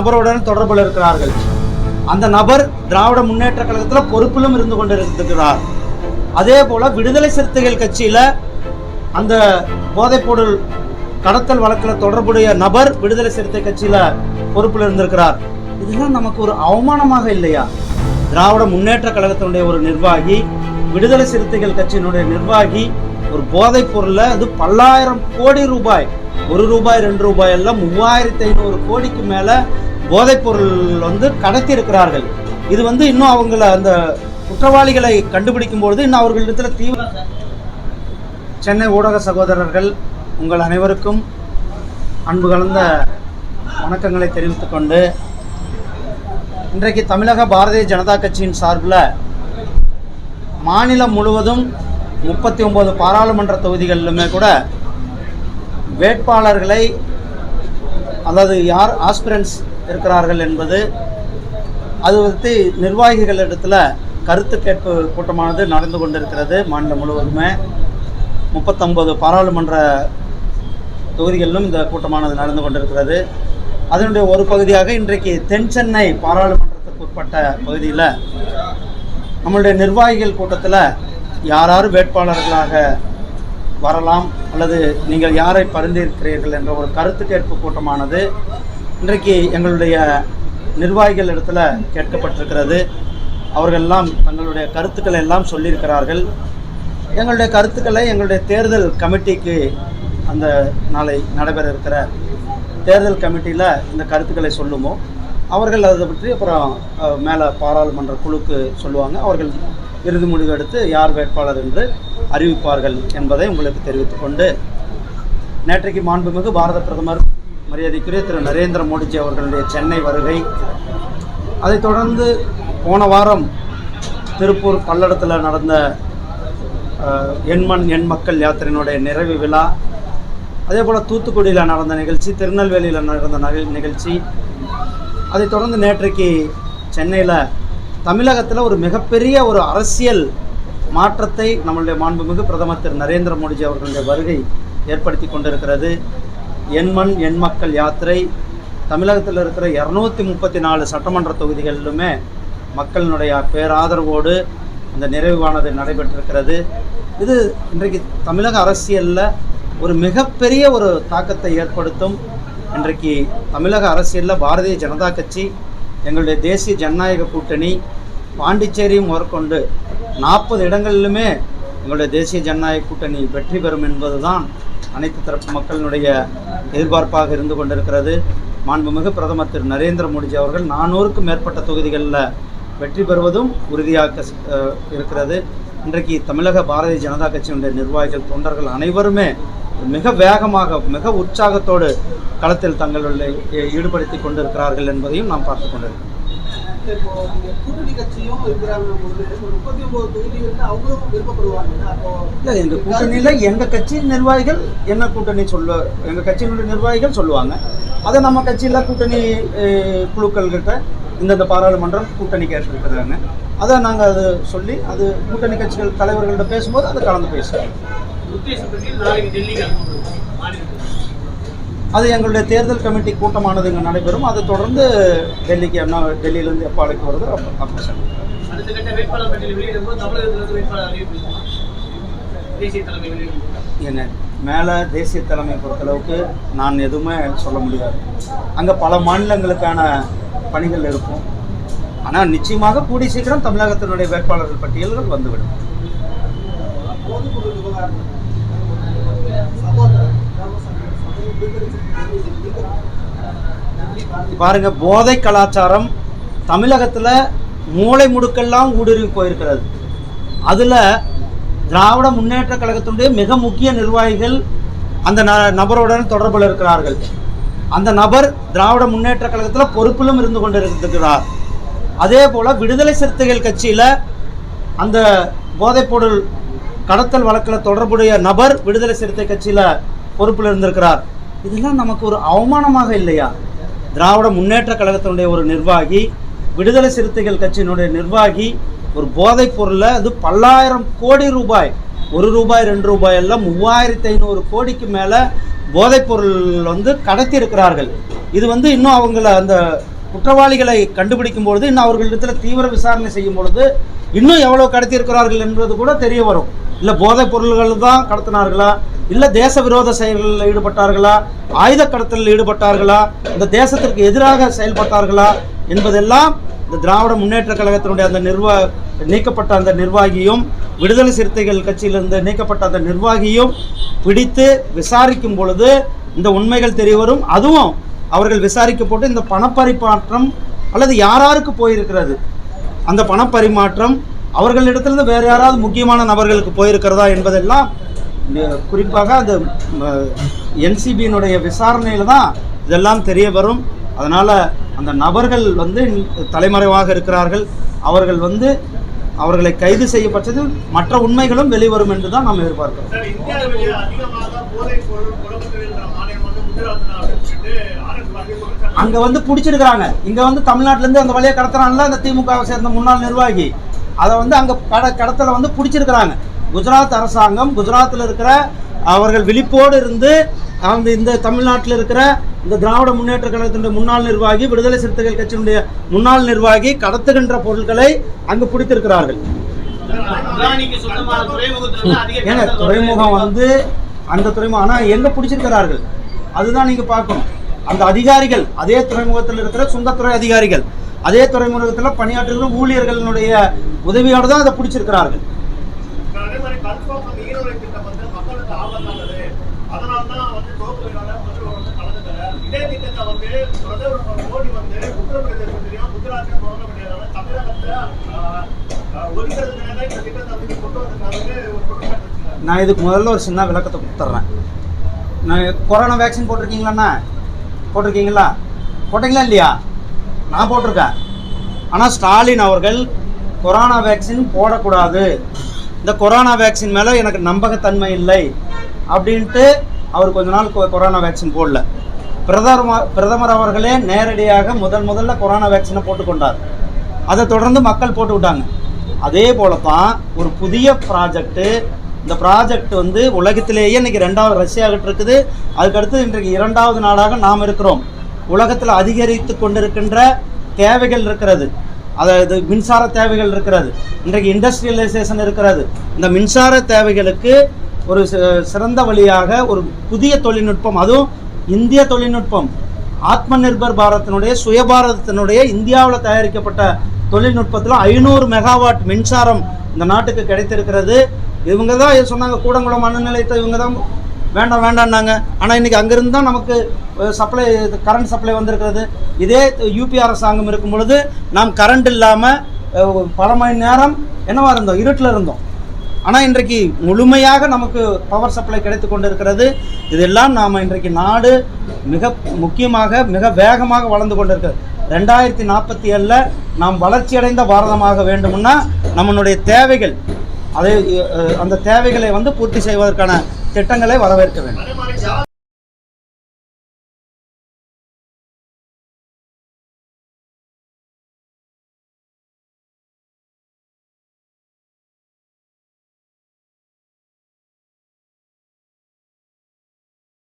நபருடன் தொடர்பில் இருக்கிறார்கள். அந்த நபர் திராவிட முன்னேற்ற கழகத்தில் பொறுப்பிலும் இருந்து கொண்டிருக்கிறார். அதே போல விடுதலை சிறுத்தைகள் கட்சியில அந்த போதைப்பொருள் கடத்தல் வழக்கில் தொடர்புடைய நபர் விடுதலை சிறுத்தை கட்சியில பொறுப்பில் இருந்திருக்கிறார். இதெல்லாம் நமக்கு ஒரு அவமானமாக இல்லையா? திராவிட முன்னேற்ற கழகத்தினுடைய ஒரு நிர்வாகி, விடுதலை சிறுத்தைகள் கட்சியினுடைய நிர்வாகி ஒரு போதைப் பொருளை அது பல்லாயிரம் கோடி ரூபாய், 1 ரூபாய் 2 ரூபாய் எல்லாம் 3500 கோடிக்கு மேல போதைப் பொருள் கடத்தி இருக்கிறார்கள். இது இன்னும் அவங்கள அந்த குற்றவாளிகளை கண்டுபிடிக்கும் பொழுது இன்னும் அவர்களிடத்தில் தீவிர. சென்னை ஊடக சகோதரர்கள் உங்கள் அனைவருக்கும் அன்பு கலந்த வணக்கங்களை தெரிவித்துக் கொண்டு, இன்றைக்கு தமிழக பாரதிய ஜனதா கட்சியின் சார்பில் மாநிலம் முழுவதும் 39 பாராளுமன்ற தொகுதிகளிலுமே கூட வேட்பாளர்களை, அதாவது யார் ஆஸ்பிரன்ஸ் இருக்கிறார்கள் என்பது அது நிர்வாகிகளிடத்தில் கருத்து கேட்பு கூட்டமானது நடந்து கொண்டிருக்கிறது. மாநிலம் முழுவதுமே 39 பாராளுமன்ற தொகுதிகளிலும் இந்த கூட்டமானது நடந்து கொண்டிருக்கிறது. அதனுடைய ஒரு பகுதியாக இன்றைக்கு தென் சென்னை பாராளுமன்றத்துக்கு உட்பட்ட பகுதியில் நம்மளுடைய நிர்வாகிகள் கூட்டத்தில் யார் வேட்பாளர்களாக வரலாம் அல்லது நீங்கள் யாரை பரிந்துரைக்கிறீர்கள் என்ற ஒரு கருத்து கேட்பு கூட்டமானது இன்றைக்கு எங்களுடைய நிர்வாகிகள் இடத்துல கேட்கப்பட்டிருக்கிறது. அவர்களெல்லாம் தங்களுடைய கருத்துக்களை எல்லாம் சொல்லியிருக்கிறார்கள். எங்களுடைய கருத்துக்களை எங்களுடைய தேர்தல் கமிட்டிக்கு, அந்த நாளை நடைபெற இருக்கிற தேர்தல் கமிட்டியில் இந்த கருத்துக்களை சொல்லுமோ அவர்கள் அதை பற்றி அப்புறம் மேலே பாராளுமன்ற குழுக்கு சொல்லுவாங்க. அவர்கள் இறுதி முடிவு எடுத்து யார் வேட்பாளர் என்று அறிவிப்பார்கள் என்பதை உங்களுக்கு தெரிவித்துக் கொண்டு, நேற்றைக்கு மாண்புமிகு பாரத பிரதமர் மரியாதைக்குரிய திரு நரேந்திர மோடிஜி அவர்களுடைய சென்னை வருகை, அதைத் தொடர்ந்து போன வாரம் திருப்பூர் பல்லடத்தில் நடந்த எண்மண் எண் மக்கள் யாத்திரையினுடைய நிறைவு விழா, அதே போல் தூத்துக்குடியில் நடந்த நிகழ்ச்சி, திருநெல்வேலியில் நடந்த நிகழ்ச்சி, அதைத் தொடர்ந்து நேற்றைக்கு சென்னையில் தமிழகத்தில் ஒரு மிகப்பெரிய ஒரு அரசியல் மாற்றத்தை நம்மளுடைய மாண்புமிகு பிரதமர் திரு நரேந்திர மோடிஜி அவர்களுடைய வருகை ஏற்படுத்தி கொண்டிருக்கிறது. எண்மண் எண் மக்கள் யாத்திரை தமிழகத்தில் இருக்கிற 234 சட்டமன்ற தொகுதிகளிலுமே மக்களினுடைய பேராதரவோடு இந்த நிறைவானது நடைபெற்றிருக்கிறது. இது இன்றைக்கு தமிழக அரசியலில் ஒரு மிகப்பெரிய ஒரு தாக்கத்தை ஏற்படுத்தும். இன்றைக்கு தமிழக அரசியலில் பாரதிய ஜனதா கட்சி, எங்களுடைய தேசிய ஜனநாயக கூட்டணி, பாண்டிச்சேரியும் முதற்கொண்டு 40 இடங்களிலுமே எங்களுடைய தேசிய ஜனநாயக கூட்டணி வெற்றி பெறும் என்பதுதான் அனைத்து தரப்பு மக்களினுடைய எதிர்பார்ப்பாக இருந்து கொண்டிருக்கிறது. மாண்புமிகு பிரதமர் திரு நரேந்திர மோடிஜி அவர்கள் 400க்கும் மேற்பட்ட தொகுதிகளில் வெற்றி பெறுவதும் உறுதியாக இருக்கிறது. இன்றைக்கு தமிழக பாரதிய ஜனதா கட்சியினுடைய நிர்வாகிகள், தொண்டர்கள் அனைவருமே மிக வேகமாக, மிக உற்சாகத்தோடு களத்தில் தங்களுடைய ஈடுபடுத்தி கொண்டிருக்கிறார்கள் என்பதையும் நாம் பார்த்து கொண்டிருக்கிறோம். எங்கள் கூட்டணியில் எங்கள் கட்சியின் நிர்வாகிகள் என்ன கூட்டணி எங்கள் கட்சியினுடைய நிர்வாகிகள் சொல்லுவாங்க. அதை நம்ம கட்சியில் கூட்டணி குழுக்கள்கிட்ட இந்தந்த பாராளுமன்றம் கூட்டணி கேட்டிருக்கிறாங்க. அதை நாங்கள் அது சொல்லி அது கூட்டணி கட்சிகள் தலைவர்கள்ட்ட பேசும்போது அதை கலந்து பேசுவோம். அது எங்களுடைய தேர்தல் கமிட்டி கூட்டமானது இங்கே நடைபெறும். அதை தொடர்ந்து டெல்லிக்கு டெல்லியிலேருந்து எப்போ அழைக்க வருதோ அப்போ என்ன மேலே தேசிய தலைமை பொறுத்தளவுக்கு நான் எதுவுமே சொல்ல முடியாது. அங்கே பல மாநிலங்களுக்கான பணிகள் இருக்கும். ஆனால் நிச்சயமாக கூடி சீக்கிரம் தமிழகத்தினுடைய வேட்பாளர்கள் பட்டியல்கள் வந்துவிடும். பாருங்க, போதை கலாச்சாரம் தமிழகத்தில் மூளை முடுக்கெல்லாம் ஊடுருவி போயிருக்கிறது. அதில் திராவிட முன்னேற்ற கழகத்தினுடைய மிக முக்கிய நிர்வாகிகள் அந்த நபருடன் தொடர்பில் இருக்கிறார்கள். அந்த நபர் திராவிட முன்னேற்ற கழகத்தில் பொறுப்பிலும் இருந்து கொண்டிருக்கிறார். அதே போல் விடுதலை சிறுத்தைகள் கட்சியில் அந்த போதைப்பொருள் கடத்தல் வழக்கில் தொடர்புடைய நபர் விடுதலை சிறுத்தை கட்சியில் பொறுப்பில் இருந்திருக்கிறார். இதெல்லாம் நமக்கு ஒரு அவமானமாக இல்லையா? திராவிட முன்னேற்ற கழகத்தினுடைய ஒரு நிர்வாகி, விடுதலை சிறுத்தைகள் கட்சியினுடைய நிர்வாகி ஒரு போதைப் பொருளை அது பல்லாயிரம் கோடி ரூபாய், 1 ரூபாய் 2 ரூபாய் எல்லாம் 3500 கோடிக்கு மேலே போதைப்பொருள் வந்து கடத்தி இருக்கிறார்கள். இது வந்து இன்னும் அவங்கள அந்த குற்றவாளிகளை கண்டுபிடிக்கும் பொழுது, இன்னும் அவர்களிடத்தில் தீவிர விசாரணை செய்யும் பொழுது இன்னும் எவ்வளோ கடத்தி இருக்கிறார்கள் என்பது கூட தெரிய வரும். இல்லை போதைப் பொருள்கள் தான் கடத்தினார்களா, இல்லை தேச விரோத செயல்களில் ஈடுபட்டார்களா, ஆயுத கடத்தலில் ஈடுபட்டார்களா, இந்த தேசத்திற்கு எதிராக செயல்பட்டார்களா என்பதெல்லாம் இந்த திராவிட முன்னேற்ற கழகத்தினுடைய அந்த நீக்கப்பட்ட அந்த நிர்வாகியும், விடுதலை சிறுத்தைகள் கட்சியிலிருந்து நீக்கப்பட்ட அந்த நிர்வாகியும் பிடித்து விசாரிக்கும் பொழுது இந்த உண்மைகள் தெரிய வரும். அதுவும் அவர்கள் விசாரிக்கப்பட்டு இந்த பணப்பரிமாற்றம் அல்லது யாராருக்கு போயிருக்கிறது, அந்த பணப்பரிமாற்றம் அவர்களிடத்திலிருந்து வேறு யாராவது முக்கியமான நபர்களுக்கு போயிருக்கிறதா என்பதெல்லாம் குறிப்பாக அந்த என்சிபியினுடைய விசாரணையில் தான் இதெல்லாம் தெரிய வரும். அதனால் அந்த நபர்கள் வந்து தலைமறைவாக இருக்கிறார்கள். அவர்களை கைது செய்யப்பட்டதில் மற்ற உண்மைகளும் வெளிவரும் என்று தான் நாம் எதிர்பார்க்கிறோம். அங்க வந்து பிடிச்சிருக்கிறாங்க. இங்க வந்து தமிழ்நாட்டில இருந்து அந்த வழியை கடத்துறான்ல அந்த திமுகவை சேர்ந்த முன்னாள் நிர்வாகி, அதை வந்து அங்க கடத்தலை வந்து பிடிச்சிருக்கிறாங்க. குஜராத் அரசாங்கம், குஜராத்தில் இருக்கிற அவர்கள் விழிப்போடு இருந்து இந்த தமிழ்நாட்டில் இருக்கிற இந்த திராவிட முன்னேற்ற கழகத்தினுடைய முன்னாள் நிர்வாகி, விடுதலை சிறுத்தைகள் கட்சியினுடைய முன்னாள் நிர்வாகி கடத்துகின்ற பொருட்களை அங்கு பிடித்திருக்கிறார்கள். ஏங்க துறைமுகம் வந்து அந்த துறைமுகம், ஆனால் எங்க பிடிச்சிருக்கிறார்கள் அதுதான் நீங்க பார்க்கணும். அந்த அதிகாரிகள், அதே துறைமுகத்தில் இருக்கிற சுங்கத்துறை அதிகாரிகள், அதே துறைமுகத்தில் பணியாற்றுகிற ஊழியர்களுடைய உதவியோடு தான் அதை பிடிச்சிருக்கிறார்கள். நான் இதுக்கு முதல்ல ஒரு சின்ன விளக்கத்தை கொடுத்துட்றேன். நான் கொரோனா வேக்சின் போட்டிருக்கீங்களாண்ணா? போட்டிருக்கீங்களா இல்லையா? நான் போட்டிருக்கேன். ஆனால் ஸ்டாலின் அவர்கள் கொரோனா வேக்சின் போடக்கூடாது, இந்த கொரோனா வேக்சின் மேலே எனக்கு நம்பகத்தன்மை இல்லை அப்படின்ட்டு அவர் கொஞ்ச நாள் கொரோனா வேக்சின் போடல. பிரதமர் அவர்களே நேரடியாக முதல்ல கொரோனா வேக்சினை போட்டுக்கொண்டார். அதை தொடர்ந்து மக்கள் போட்டு விட்டாங்க. அதே போல தான் ஒரு புதிய ப்ராஜெக்டு, இந்த ப்ராஜெக்ட் வந்து உலகத்திலேயே இன்றைக்கி 2வது ரஷ்யாகிட்ட இருக்குது. அதுக்கடுத்து இன்றைக்கு 2வது நாடாக நாம் இருக்கிறோம். உலகத்தில் அதிகரித்து கொண்டிருக்கின்ற தேவைகள் இருக்கிறது, அதாவது மின்சார தேவைகள் இருக்கிறது, இன்றைக்கு இண்டஸ்ட்ரியலைசேஷன் இருக்கிறது. இந்த மின்சார தேவைகளுக்கு ஒரு சிறந்த வழியாக ஒரு புதிய தொழில்நுட்பம், அதுவும் இந்திய தொழில்நுட்பம், ஆத்ம நிர்பர் பாரத்தினுடைய சுயபாரதத்தினுடைய இந்தியாவில் தயாரிக்கப்பட்ட தொழில்நுட்பத்தில் 500 மெகாவாட் மின்சாரம் இந்த நாட்டுக்கு கிடைத்திருக்கிறது. இவங்க தான் சொன்னாங்க, கூடங்குளம் அணு நிலையத்தை இவங்க தான் வேண்டாம்னாங்க. ஆனால் இன்றைக்கி அங்கேருந்து தான் நமக்கு சப்ளை, கரண்ட் சப்ளை வந்திருக்கிறது. இதே யூபி அரசாங்கம் இருக்கும் பொழுது நாம் கரண்ட் இல்லாமல் பல மணி நேரம் என்னவா இருந்தோம், இருட்டில் இருந்தோம். ஆனால் இன்றைக்கு முழுமையாக நமக்கு பவர் சப்ளை கிடைத்து கொண்டு இருக்கிறது. இதெல்லாம் நாம் இன்றைக்கு நாடு மிக முக்கியமாக மிக வேகமாக வளர்ந்து கொண்டு இருக்கிறது. 2047 நாம் வளர்ச்சியடைந்த பாரதமாக வேண்டும்னா நம்மளுடைய தேவைகள், அந்த தேவைகளை வந்து பூர்த்தி செய்வதற்கான திட்டங்களை வரவேற்க வேண்டும்.